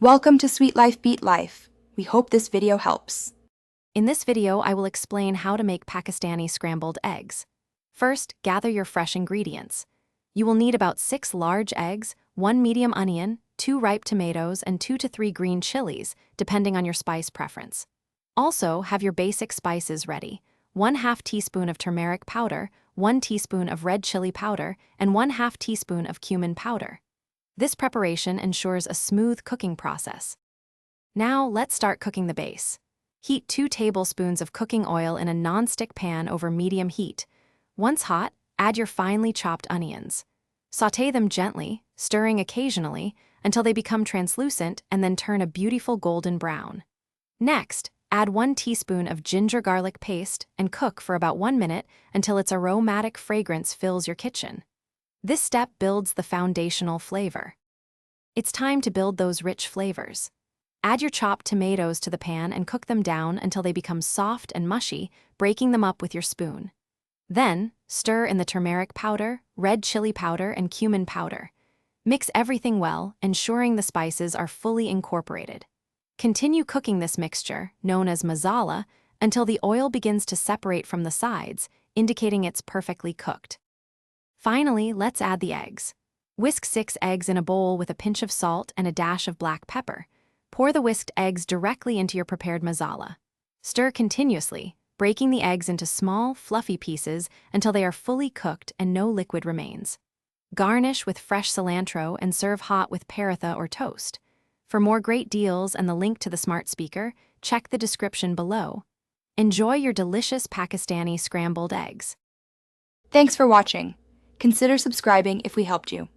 Welcome to Sweet Life Beat Life. We hope this video helps. In this video, I will explain how to make Pakistani scrambled eggs. First, gather your fresh ingredients. You will need about 6 large eggs, 1 medium onion, 2 ripe tomatoes, and 2 to 3 green chilies, depending on your spice preference. Also, have your basic spices ready: 1/2 teaspoon of turmeric powder, 1 teaspoon of red chili powder, and 1/2 teaspoon of cumin powder. This preparation ensures a smooth cooking process. Now, let's start cooking the base. Heat 2 tablespoons of cooking oil in a non-stick pan over medium heat. Once hot, add your finely chopped onions. Sauté them gently, stirring occasionally, until they become translucent and then turn a beautiful golden brown. Next, add 1 teaspoon of ginger garlic paste and cook for about 1 minute until its aromatic fragrance fills your kitchen. This step builds the foundational flavor. It's time to build those rich flavors. Add your chopped tomatoes to the pan and cook them down until they become soft and mushy, breaking them up with your spoon. Then, stir in the turmeric powder, red chili powder, and cumin powder. Mix everything well, ensuring the spices are fully incorporated. Continue cooking this mixture, known as masala, until the oil begins to separate from the sides, indicating it's perfectly cooked. Finally, let's add the eggs. Whisk 6 eggs in a bowl with a pinch of salt and a dash of black pepper. Pour the whisked eggs directly into your prepared masala. Stir continuously, breaking the eggs into small, fluffy pieces until they are fully cooked and no liquid remains. Garnish with fresh cilantro and serve hot with paratha or toast. For more great deals and the link to the smart speaker, check the description below. Enjoy your delicious Pakistani scrambled eggs. Thanks for watching. Consider subscribing if we helped you.